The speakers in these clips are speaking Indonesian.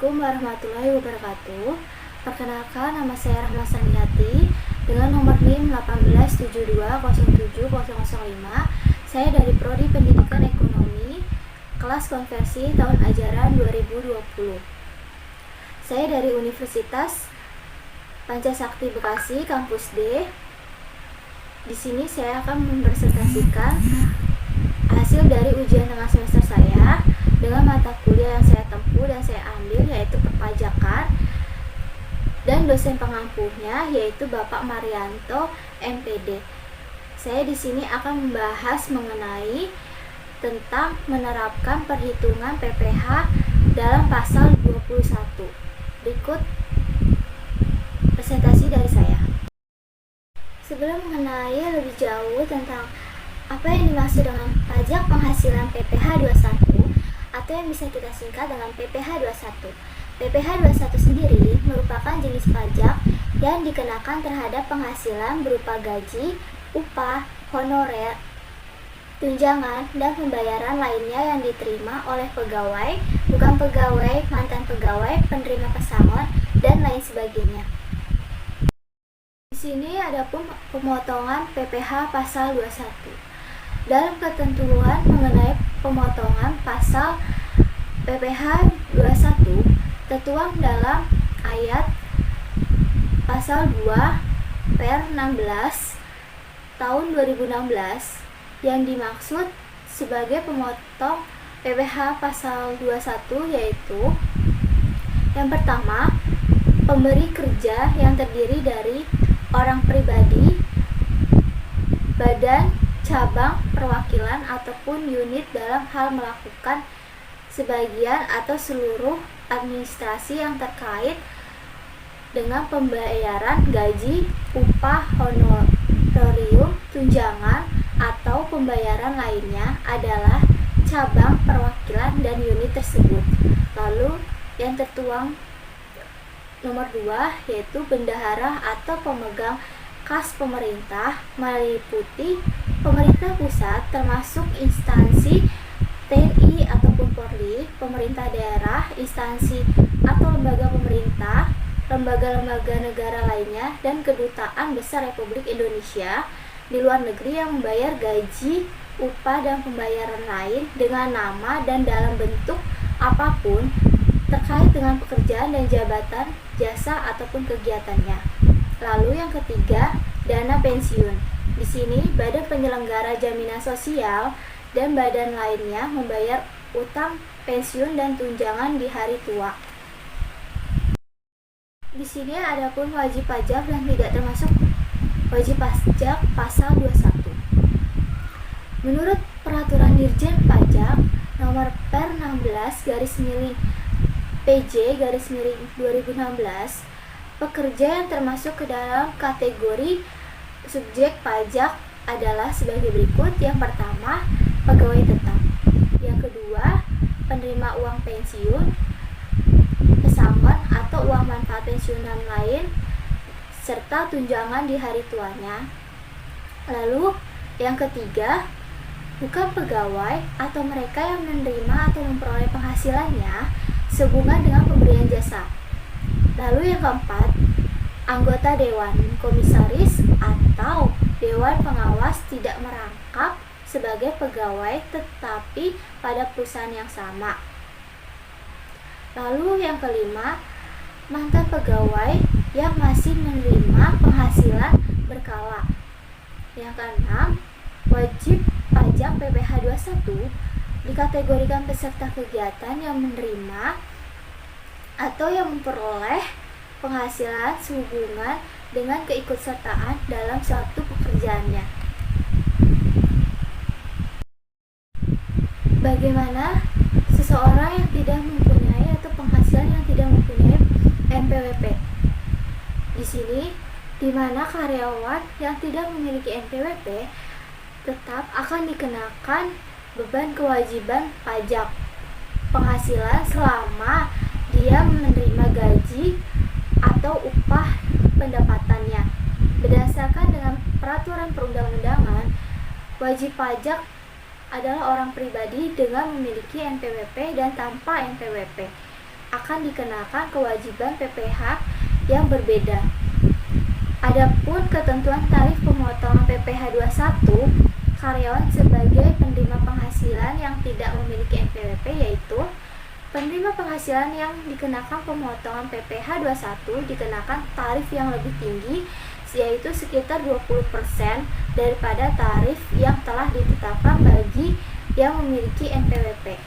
Assalamualaikum warahmatullahi wabarakatuh. Perkenalkan, nama saya Rahma Saniati dengan nomor NIM 187207005. Saya dari Prodi Pendidikan Ekonomi, kelas konversi tahun ajaran 2020. Saya dari Universitas Pancasakti Bekasi, Kampus D. Di sini saya akan mempresentasikan hasil dari ujian tengah semester saya dengan mata kuliah yang saya tempuh dan saya ambil, yaitu perpajakan, dan dosen pengampunya yaitu Bapak Marianto MPD. Saya di sini akan membahas mengenai tentang menerapkan perhitungan PPh dalam pasal 21. Berikut presentasi dari saya. Sebelum mengenai lebih jauh tentang apa yang dimaksud dengan pajak penghasilan PPh 21 atau yang bisa kita singkat dengan PPh 21. PPh 21 sendiri merupakan jenis pajak yang dikenakan terhadap penghasilan berupa gaji, upah, honorer, tunjangan, dan pembayaran lainnya yang diterima oleh pegawai, bukan pegawai, mantan pegawai, penerima pesangon, dan lain sebagainya. Di sini ada pun pemotongan PPh pasal 21. Dalam ketentuan mengenai pemotongan pasal PPh 21 tertuang dalam ayat pasal 2 per 16 tahun 2016 yang dimaksud sebagai pemotong PPh pasal 21 yaitu yang pertama, pemberi kerja yang terdiri dari orang pribadi, badan, cabang, perwakilan, ataupun unit dalam hal melakukan sebagian atau seluruh administrasi yang terkait dengan pembayaran gaji, upah, honorarium, tunjangan, atau pembayaran lainnya adalah cabang, perwakilan, dan unit tersebut. Lalu yang tertuang nomor 2 yaitu bendahara atau pemegang kas pemerintah meliputi pemerintah pusat termasuk instansi TNI ataupun Polri, pemerintah daerah, instansi atau lembaga pemerintah, lembaga-lembaga negara lainnya, dan kedutaan besar Republik Indonesia di luar negeri yang membayar gaji, upah, dan pembayaran lain dengan nama dan dalam bentuk apapun terkait dengan pekerjaan dan jabatan, jasa ataupun kegiatannya. Lalu yang ketiga, dana pensiun. Di sini badan penyelenggara jaminan sosial dan badan lainnya membayar utang pensiun dan tunjangan di hari tua. Di sini ada pun wajib pajak dan tidak termasuk wajib pajak pasal 21. Menurut peraturan Dirjen Pajak nomor per 16 PJ 2016, pekerja yang termasuk ke dalam kategori subjek pajak adalah sebagai berikut. Yang pertama, pegawai tetap. Yang kedua, penerima uang pensiun, pesangon atau uang manfaat pensiunan lain, serta tunjangan di hari tuanya. Lalu, yang ketiga, bukan pegawai atau mereka yang menerima atau memperoleh penghasilannya sehubungan dengan pemberian jasa. Lalu yang keempat, anggota dewan komisaris atau dewan pengawas tidak merangkap sebagai pegawai tetapi pada perusahaan yang sama. Lalu yang kelima, mantan pegawai yang masih menerima penghasilan berkala. Yang keenam, wajib pajak PPh 21 dikategorikan peserta kegiatan yang menerima atau yang memperoleh penghasilan sehubungan dengan keikutsertaan dalam suatu pekerjaannya. Bagaimana seseorang yang tidak mempunyai atau penghasilan yang tidak mempunyai NPWP? Di sini, di mana karyawan yang tidak memiliki NPWP tetap akan dikenakan beban kewajiban pajak penghasilan selama dia menerima gaji atau upah pendapatannya. Berdasarkan dengan peraturan perundang-undangan, wajib pajak adalah orang pribadi dengan memiliki NPWP dan tanpa NPWP. akan dikenakan kewajiban PPh yang berbeda. Adapun ketentuan tarif pemotongan PPh 21 karyawan sebagai penerima penghasilan yang tidak memiliki NPWP yaitu penerima penghasilan yang dikenakan pemotongan PPh 21 dikenakan tarif yang lebih tinggi yaitu sekitar 20% daripada tarif yang telah ditetapkan bagi yang memiliki NPWP.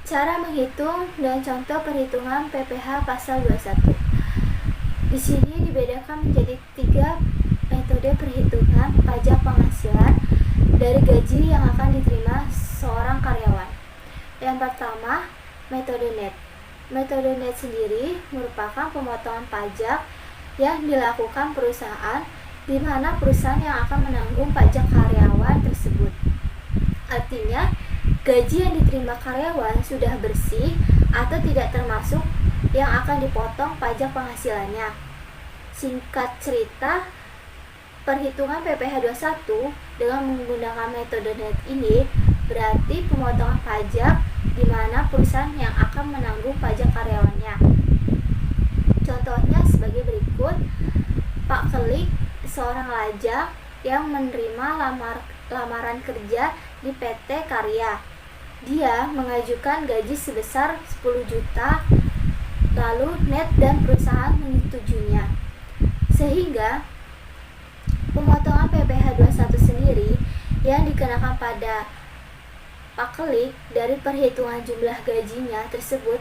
Cara menghitung dan contoh perhitungan PPh pasal 21. Di sini dibedakan menjadi 3 metode perhitungan pajak penghasilan dari gaji yang akan diterima seorang karyawan. Yang pertama, metode net. Metode net sendiri merupakan pemotongan pajak yang dilakukan perusahaan di mana perusahaan yang akan menanggung pajak karyawan tersebut. Artinya, gaji yang diterima karyawan sudah bersih atau tidak termasuk yang akan dipotong pajak penghasilannya. Singkat cerita, perhitungan PPh 21 dengan menggunakan metode net ini berarti pemotongan pajak di mana perusahaan yang akan menanggung pajak karyawannya. Contohnya sebagai berikut. Pak Kelik, seorang lajang yang menerima lamaran kerja di PT Karya. Dia mengajukan gaji sebesar 10 juta, lalu net dan perusahaan menyetujuinya. Sehingga pemotongan PPh 21 sendiri yang dikenakan pada Pak Kelik dari perhitungan jumlah gajinya tersebut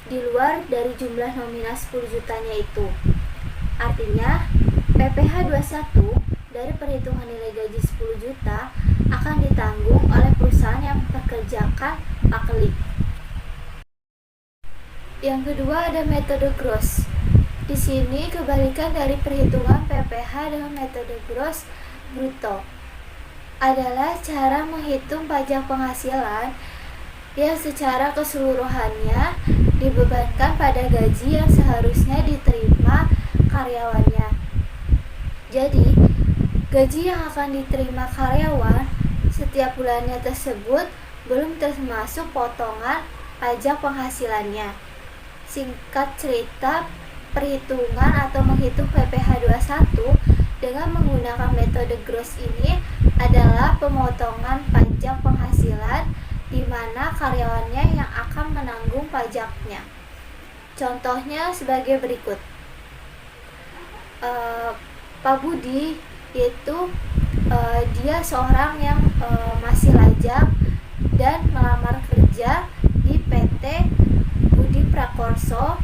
di luar dari jumlah nominal 10 jutanya itu. Artinya, PPh 21 dari perhitungan nilai gaji 10 juta akan ditanggung oleh perusahaan yang mempekerjakan Pak Kelik. Yang kedua ada metode gross. Di sini kebalikan dari perhitungan PPh dengan metode gross bruto adalah cara menghitung pajak penghasilan yang secara keseluruhannya dibebankan pada gaji yang seharusnya diterima karyawannya. Jadi, gaji yang akan diterima karyawan setiap bulannya tersebut belum termasuk potongan pajak penghasilannya. Singkat cerita, perhitungan atau menghitung PPh 21 dengan menggunakan metode gross ini adalah pemotongan pajak penghasilan di mana karyawannya yang akan menanggung pajaknya. Contohnya sebagai berikut. Pak Budi yaitu dia seorang yang masih lajang dan melamar kerja di PT Budi Prakorso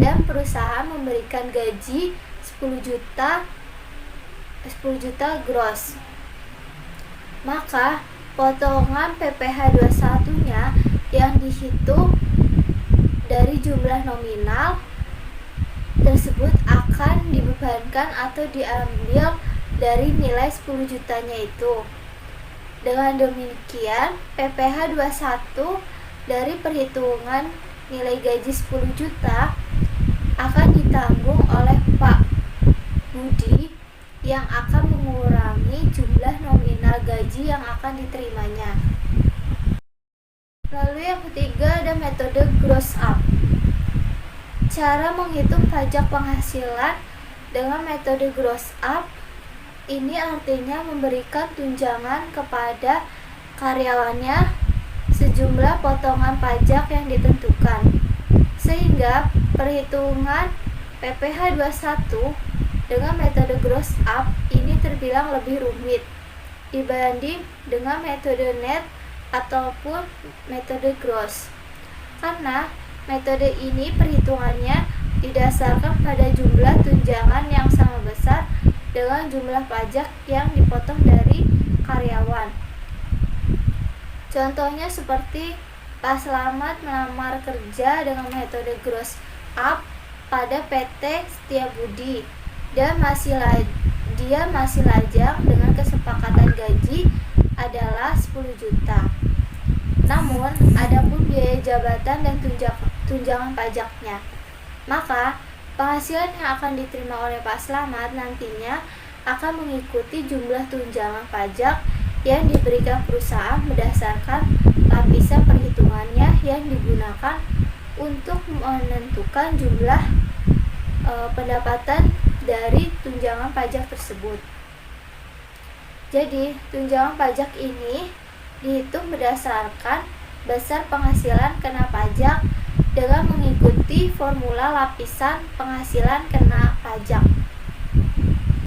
dan perusahaan memberikan gaji 10 juta gross. Maka potongan PPh 21-nya yang dihitung dari jumlah nominal tersebut akan dibebankan atau diambil dari nilai 10 jutanya itu. Dengan demikian, PPh 21 dari perhitungan nilai gaji 10 juta akan ditanggung oleh Pak Budi yang akan mengurangi jumlah nominal gaji yang akan diterimanya. Lalu yang ketiga ada metode gross up. Cara menghitung pajak penghasilan dengan metode gross up ini artinya memberikan tunjangan kepada karyawannya sejumlah potongan pajak yang ditentukan. Sehingga perhitungan PPh 21 dengan metode gross up ini terbilang lebih rumit dibanding dengan metode net ataupun metode gross. Karena metode ini perhitungannya didasarkan pada jumlah tunjangan yang sama besar dengan jumlah pajak yang dipotong dari karyawan. Contohnya seperti Pak Slamet melamar kerja dengan metode gross up pada PT Setiabudi. Dia masih lajang dengan kesepakatan gaji adalah 10 juta. Namun, adapun biaya jabatan dan tunjangan pajaknya, maka penghasilan yang akan diterima oleh Pak Slamet nantinya akan mengikuti jumlah tunjangan pajak yang diberikan perusahaan berdasarkan lapisan perhitungannya yang digunakan untuk menentukan jumlah pendapatan dari tunjangan pajak tersebut. Jadi, tunjangan pajak ini dihitung berdasarkan besar penghasilan kena pajak dengan mengikuti formula lapisan penghasilan kena pajak.